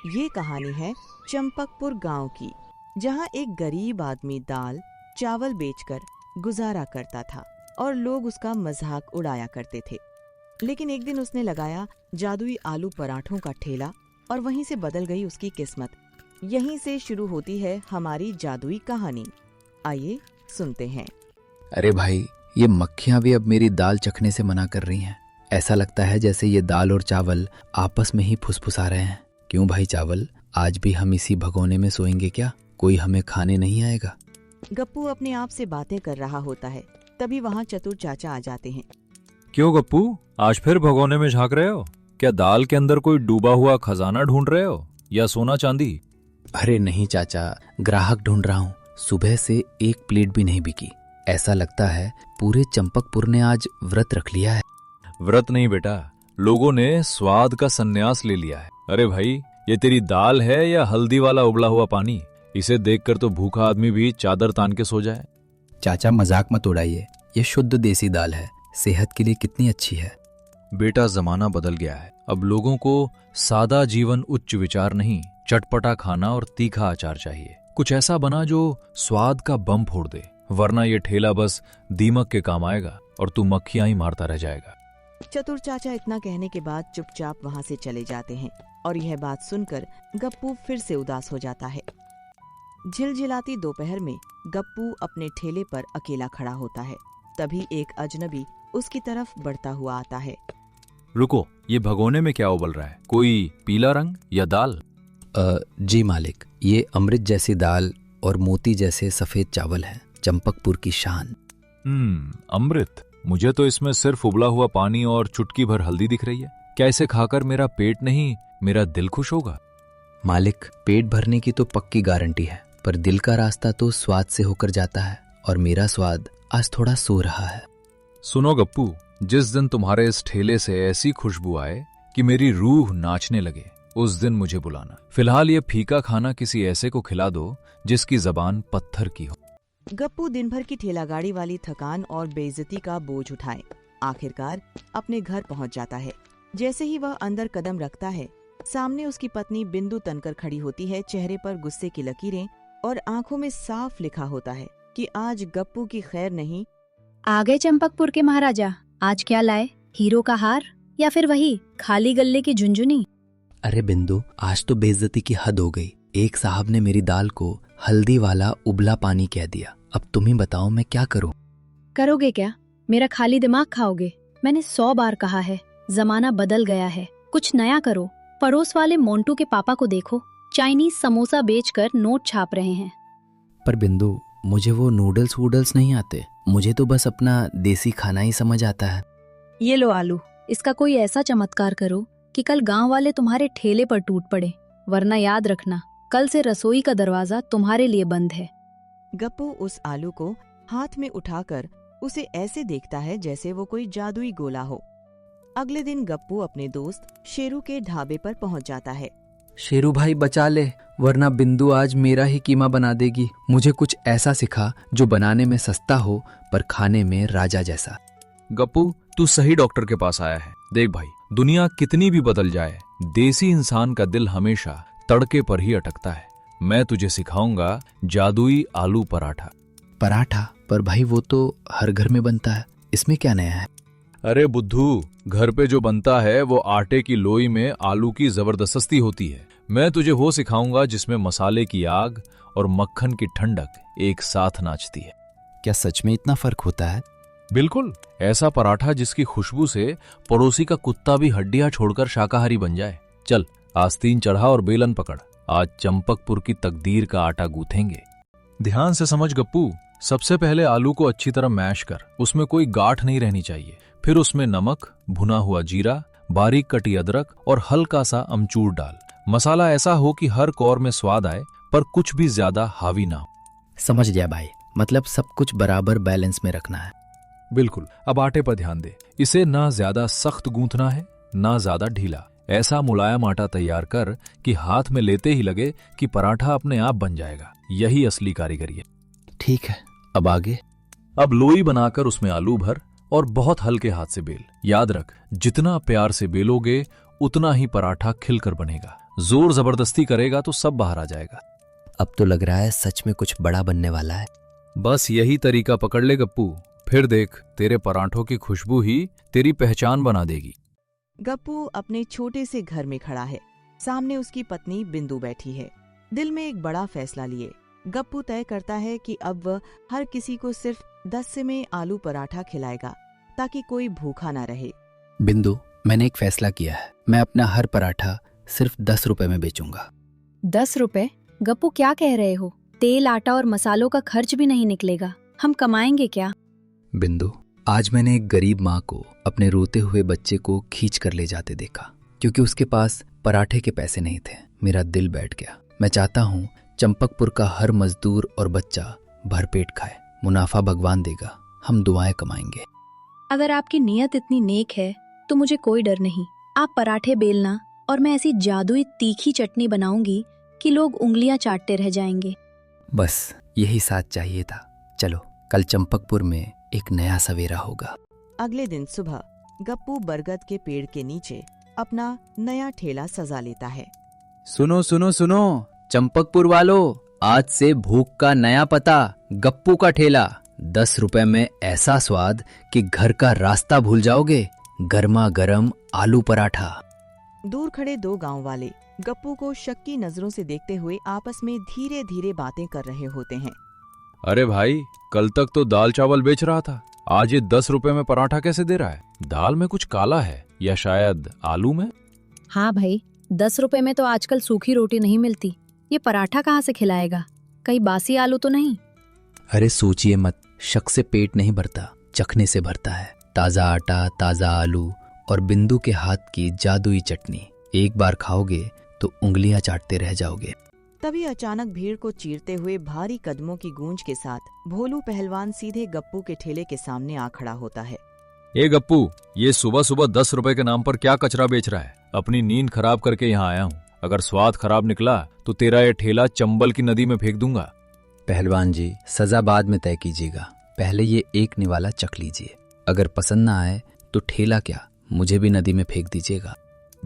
ये कहानी है चंपकपुर गांव की, जहां एक गरीब आदमी दाल चावल बेचकर गुजारा करता था और लोग उसका मजाक उड़ाया करते थे। लेकिन एक दिन उसने लगाया जादुई आलू पराठों का ठेला और वहीं से बदल गई उसकी किस्मत। यहीं से शुरू होती है हमारी जादुई कहानी। आइए सुनते हैं। अरे भाई, ये मक्खियां भी अब मेरी दाल चखने से मना कर रही हैं। ऐसा लगता है जैसे ये दाल और चावल आपस में ही फुसफुसा रहे हैं। क्यों भाई चावल, आज भी हम इसी भगोने में सोएंगे क्या? कोई हमें खाने नहीं आएगा? गप्पू अपने आप से बातें कर रहा होता है, तभी वहाँ चतुर चाचा आ जाते हैं। क्यों गप्पू, आज फिर भगोने में झांक रहे हो? क्या दाल के अंदर कोई डूबा हुआ खजाना ढूंढ रहे हो या सोना चांदी? अरे नहीं चाचा, ग्राहक ढूंढ रहा हूँ। सुबह से एक प्लेट भी नहीं बिकी। ऐसा लगता है पूरे चंपकपुर ने आज व्रत रख लिया है। व्रत नहीं बेटा, लोगों ने स्वाद का संन्यास ले लिया है। अरे भाई, ये तेरी दाल है या हल्दी वाला उबला हुआ पानी? इसे देखकर तो भूखा आदमी भी चादर तान के सो जाए। चाचा मजाक मत उड़ाइए, ये शुद्ध देसी दाल है, सेहत के लिए कितनी अच्छी है। बेटा, जमाना बदल गया है। अब लोगों को सादा जीवन, उच्च विचार नहीं, चटपटा खाना और तीखा अचार चाहिए। कुछ ऐसा बना जो स्वाद का बम फोड़ दे, वरना ये ठेला बस दीमक के काम आएगा और तू मक्खियां ही मारता रह जाएगा। चतुर चाचा इतना कहने के बाद चुपचाप वहाँ से चले जाते हैं और यह बात सुनकर गप्पू फिर से उदास हो जाता है। झिलझिलाती दोपहर में गप्पू अपने ठेले पर अकेला खड़ा होता है। तभी एक अजनबी उसकी तरफ बढ़ता हुआ आता है। रुको, ये भगोने में क्या उबल रहा है? कोई पीला रंग या दाल? जी मालिक, ये अमृत जैसी दाल और मोती जैसे सफेद चावल है, चंपकपुर की शान। अमृत? मुझे तो इसमें सिर्फ उबला हुआ पानी और चुटकी भर हल्दी दिख रही है। क्या इसे खाकर मेरा पेट नहीं, मेरा दिल खुश होगा? मालिक, पेट भरने की तो पक्की गारंटी है, पर दिल का रास्ता तो स्वाद से होकर जाता है, और मेरा स्वाद आज थोड़ा सो रहा है। सुनो गप्पू, जिस दिन तुम्हारे इस ठेले से ऐसी खुशबू आए कि मेरी रूह नाचने लगे, उस दिन मुझे बुलाना। फिलहाल ये फीका खाना किसी ऐसे को खिला दो जिसकी जबान पत्थर की हो। गप्पू दिन भर की ठेलागाड़ी वाली थकान और बेइज्जती का बोझ उठाए आखिरकार अपने घर पहुंच जाता है। जैसे ही वह अंदर कदम रखता है, सामने उसकी पत्नी बिंदु तनकर खड़ी होती है। चेहरे पर गुस्से की लकीरें और आंखों में साफ लिखा होता है कि आज गप्पू की खैर नहीं। आ गए चंपकपुर के महाराजा, आज क्या लाए? हीरो का हार या फिर वही खाली गल्ले की झुंझुनी? अरे बिंदु, आज तो बेइज्जती की हद हो गई। एक साहब ने मेरी दाल को हल्दी वाला उबला पानी कह दिया। अब तुम ही बताओ मैं क्या करूं? करोगे क्या? मेरा खाली दिमाग खाओगे? मैंने 100 बार कहा है, जमाना बदल गया है, कुछ नया करो। पड़ोस वाले मोंटू के पापा को देखो, चाइनीज समोसा बेचकर नोट छाप रहे हैं। पर बिंदु, मुझे वो नूडल्स वूडल्स नहीं आते। मुझे तो बस अपना देसी खाना ही समझ आता है। ये लो आलू, इसका कोई ऐसा चमत्कार करो कि कल गांव वाले तुम्हारे ठेले पर टूट पड़े, वरना याद रखना, कल से रसोई का दरवाजा तुम्हारे लिए बंद है। गप्पू उस आलू को हाथ में उठाकर उसे ऐसे देखता है जैसे वो कोई जादुई गोला हो। अगले दिन गप्पू अपने दोस्त शेरू के ढाबे पर पहुंच जाता है। शेरू भाई बचा ले, वरना बिंदु आज मेरा ही कीमा बना देगी। मुझे कुछ ऐसा सिखा जो बनाने में सस्ता हो पर खाने में राजा जैसा। गप्पू, तू सही डॉक्टर के पास आया है। देख भाई, दुनिया कितनी भी बदल जाए, देसी इंसान का दिल हमेशा तड़के पर ही अटकता है। मैं तुझे सिखाऊंगा जादुई आलू पराठा। पराठा? पर भाई वो तो हर घर में बनता है, इसमें क्या नया है? अरे बुद्धू, घर पे जो बनता है वो आटे की लोई में आलू की जबरदस्ती होती है। मैं तुझे वो सिखाऊंगा जिसमें मसाले की आग और मक्खन की ठंडक एक साथ नाचती है। क्या सच में इतना फर्क होता है? बिल्कुल, ऐसा पराठा जिसकी खुशबू से पड़ोसी का कुत्ता भी हड्डियां छोड़कर शाकाहारी बन जाए। चल, आस्तीन चढ़ा और बेलन पकड़, आज चंपकपुर की तकदीर का आटा गूंथेंगे। ध्यान से समझ गप्पू, सबसे पहले आलू को अच्छी तरह मैश कर, उसमें कोई गांठ नहीं रहनी चाहिए। फिर उसमें नमक, भुना हुआ जीरा, बारीक कटी अदरक और हल्का सा अमचूर डाल। मसाला ऐसा हो कि हर कौर में स्वाद आए, पर कुछ भी ज्यादा हावी ना हो। समझ गया भाई, मतलब सब कुछ बराबर बैलेंस में रखना है। बिल्कुल। अब आटे पर ध्यान दे, इसे ना ज्यादा सख्त गूंथना है ना ज्यादा ढीला। ऐसा मुलायम आटा तैयार कर कि हाथ में लेते ही लगे कि पराठा अपने आप बन जाएगा। यही असली कारीगरी है। ठीक है, अब आगे? अब लोई बनाकर उसमें आलू भर और बहुत हल्के हाथ से बेल। याद रख, जितना प्यार से बेलोगे उतना ही पराठा खिलकर बनेगा। जोर जबरदस्ती करेगा तो सब बाहर आ जाएगा। अब तो लग रहा है सच में कुछ बड़ा बनने वाला है। बस यही तरीका पकड़ ले गप्पू, फिर देख तेरे पराठों की खुशबू ही तेरी पहचान बना देगी। गप्पू अपने छोटे से घर में खड़ा है। सामने उसकी पत्नी बिंदु बैठी है। दिल में एक बड़ा फैसला लिए गप्पू तय करता है कि अब वह हर किसी को सिर्फ 10 से में आलू पराठा खिलाएगा ताकि कोई भूखा ना रहे। बिंदु, मैंने एक फैसला किया है। मैं अपना हर पराठा सिर्फ 10 रुपए में बेचूंगा। 10 रुपए? गप्पू क्या कह रहे हो? तेल, आटा और मसालों का खर्च भी नहीं निकलेगा। हम कमाएंगे क्या? बिंदु, आज मैंने एक गरीब माँ को अपने रोते हुए बच्चे को खींच कर ले जाते देखा। क्योंकि उसके पास पराठे के पैसे नहीं थे, मेरा दिल बैठ गया। मैं चाहता हूँ चंपकपुर का हर मजदूर और बच्चा भरपेट खाए। मुनाफा भगवान देगा, हम दुआएं कमाएंगे। अगर आपकी नीयत इतनी नेक है तो मुझे कोई डर नहीं। आप पराठे बेलना और मैं ऐसी जादुई तीखी चटनी बनाऊंगी कि लोग उंगलियां चाटते रह जाएंगे। बस यही साथ चाहिए था। चलो, कल चंपकपुर में एक नया सवेरा होगा। अगले दिन सुबह गप्पू बरगद के पेड़ के नीचे अपना नया ठेला सजा लेता है। सुनो सुनो सुनो चंपकपुर वालों, आज से भूख का नया पता, गप्पू का ठेला। 10 रुपए में ऐसा स्वाद कि घर का रास्ता भूल जाओगे। गर्मा गर्म आलू पराठा। दूर खड़े 2 गांव वाले गप्पू को शक की नजरों से देखते हुए आपस में धीरे धीरे बातें कर रहे होते हैं। अरे भाई, कल तक तो दाल चावल बेच रहा था, आज ये 10 रुपए में पराठा कैसे दे रहा है? दाल में कुछ काला है या शायद आलू में? हाँ भाई, 10 रुपए में तो आजकल सूखी रोटी नहीं मिलती। ये पराठा कहाँ से खिलाएगा? कहीं बासी आलू तो नहीं? अरे सोचिए मत, शक से पेट नहीं भरता, चखने से भरता है। ताजा आटा, ताजा आलू और बिंदु के हाथ की जादुई चटनी। एक बार खाओगे तो उंगलियां चाटते रह जाओगे। तभी अचानक भीड़ को चीरते हुए भारी कदमों की गूंज के साथ भोलू पहलवान सीधे गप्पू के ठेले के सामने आ खड़ा होता है। ए गप्पू, ये सुबह सुबह 10 रुपए के नाम पर क्या कचरा बेच रहा है? अपनी नींद खराब करके यहाँ आया हूँ। अगर स्वाद खराब निकला तो तेरा ये ठेला चंबल की नदी में फेंक दूंगा। पहलवान जी, सजा बाद में तय कीजिएगा, पहले ये एक निवाला चख लीजिए। अगर पसंद ना आए तो ठेला क्या, मुझे भी नदी में फेंक दीजिएगा।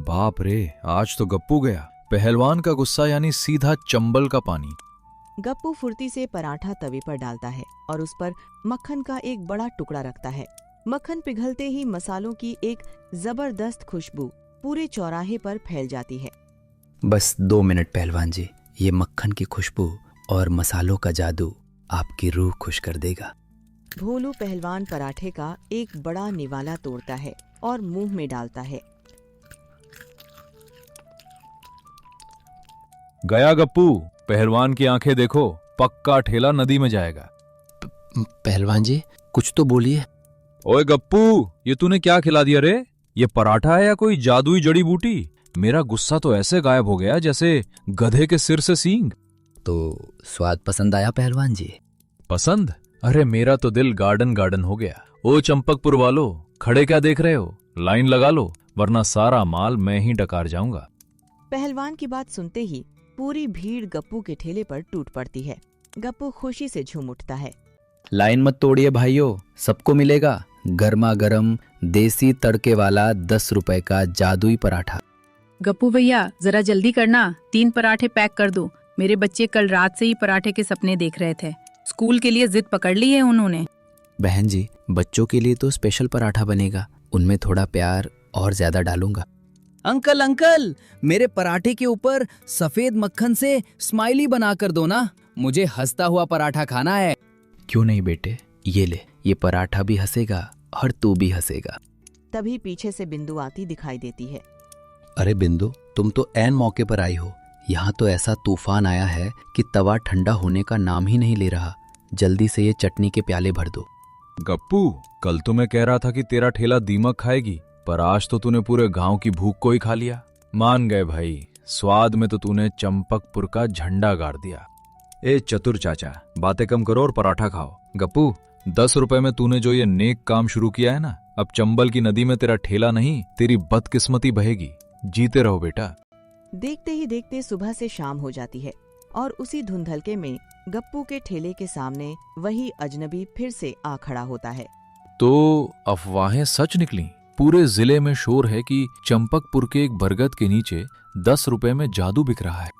बाप रे, आज तो गप्पू गया। पहलवान का गुस्सा यानी सीधा चंबल का पानी। गप्पू फुर्ती से पराठा तवे पर डालता है और उस पर मक्खन का एक बड़ा टुकड़ा रखता है। मक्खन पिघलते ही मसालों की एक जबरदस्त खुशबू पूरे चौराहे पर फैल जाती है। बस 2 मिनट पहलवान जी, ये मक्खन की खुशबू और मसालों का जादू आपकी रूह खुश कर देगा। भोलू पहलवान पराठे का एक बड़ा निवाला तोड़ता है और मुंह में डालता है। गया गप्पू, पहलवान की आंखें देखो, पक्का ठेला नदी में जाएगा। पहलवान जी, कुछ तो बोलिए। ओए गप्पू, ये तूने क्या खिला दिया रे? ये पराठा है या कोई जादुई जड़ी बूटी? मेरा गुस्सा तो ऐसे गायब हो गया जैसे गधे के सिर से सींग। तो स्वाद पसंद आया पहलवान जी? पसंद? अरे मेरा तो दिल गार्डन गार्डन हो गया। ओ चंपकपुर वालों, खड़े क्या देख रहे हो? लाइन लगा लो, वरना सारा माल मैं ही डकार जाऊंगा। पहलवान की बात सुनते ही पूरी भीड़ गप्पू के ठेले पर टूट पड़ती है। गप्पू खुशी से झूम उठता है। लाइन मत तोड़िए भाइयों, सबको मिलेगा गर्मा गर्म देसी तड़के वाला 10 रुपए का जादुई पराठा। गप्पू भैया, जरा जल्दी करना, 3 पराठे पैक कर दो। मेरे बच्चे कल रात से ही पराठे के सपने देख रहे थे। स्कूल के लिए जिद पकड़ ली है उन्होंने। बहन जी, बच्चों के लिए तो स्पेशल पराठा बनेगा, उनमें थोड़ा प्यार और ज्यादा डालूंगा। अंकल अंकल, मेरे पराठे के ऊपर सफेद मक्खन से स्माइली बना कर दो ना, मुझे हंसता हुआ पराठा खाना है। क्यों नहीं बेटे, ये ले, ये पराठा भी हंसेगा और तू भी हंसेगा। तभी पीछे से बिंदु आती दिखाई देती है। अरे बिंदु, तुम तो ऐन मौके पर आई हो। यहाँ तो ऐसा तूफान आया है कि तवा ठंडा होने का नाम ही नहीं ले रहा। जल्दी से ये चटनी के प्याले भर दो। गप्पू, कल तो मैं कह रहा था कि तेरा ठेला दीमक खाएगी, पर आज तो तूने पूरे गांव की भूख को ही खा लिया। मान गए भाई, स्वाद में तो तूने चंपकपुर का झंडा गाड़ दिया। ए चतुर चाचा, बातें कम करो और पराठा खाओ। गप्पू, 10 रुपए में तूने जो ये नेक काम शुरू किया है ना, अब चंबल की नदी में तेरा ठेला नहीं, तेरी बदकिस्मती बहेगी। जीते रहो बेटा। देखते ही देखते सुबह से शाम हो जाती है और उसी धुंधलके में गप्पू के ठेले के सामने वही अजनबी फिर से आ खड़ा होता है। तो अफवाहें सच निकली? पूरे जिले में शोर है कि चंपकपुर के एक बरगद के नीचे 10 रुपए में जादू बिक रहा है।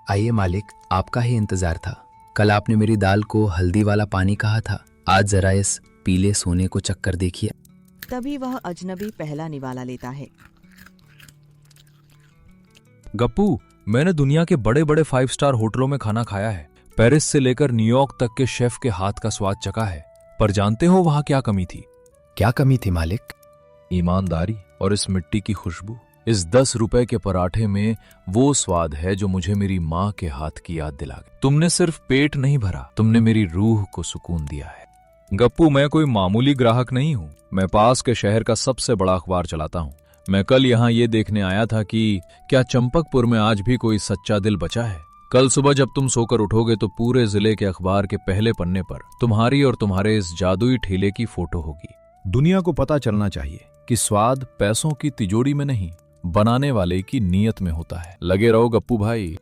आइए मालिक, आपका ही इंतजार था। कल आपने मेरी दाल को हल्दी वाला पानी कहा था, आज जरा इस पीले सोने को चक्कर देखिए। तभी वह अजनबी पहला निवाला लेता है। गप्पू, मैंने दुनिया के बड़े बड़े 5 स्टार होटलों में खाना खाया है, पेरिस से लेकर न्यूयॉर्क तक के शेफ के हाथ का स्वाद चखा है, पर जानते हो वहां क्या कमी थी? क्या कमी थी मालिक? ईमानदारी और इस मिट्टी की खुशबू। इस 10 रुपए के पराठे में वो स्वाद है जो मुझे मेरी माँ के हाथ की याद दिला गई। तुमने सिर्फ पेट नहीं भरा, तुमने मेरी रूह को सुकून दिया है। गप्पू, मैं कोई मामूली ग्राहक नहीं हूँ, मैं पास के शहर का सबसे बड़ा अखबार चलाता हूँ। मैं कल यहाँ ये देखने आया था कि क्या चंपकपुर में आज भी कोई सच्चा दिल बचा है। कल सुबह जब तुम सोकर उठोगे तो पूरे जिले के अखबार के पहले पन्ने पर तुम्हारी और तुम्हारे इस जादुई ठेले की फोटो होगी। दुनिया को पता चलना चाहिए कि स्वाद पैसों की तिजोरी में नहीं, बनाने वाले की नीयत में होता है। लगे रहो गप्पू भाई।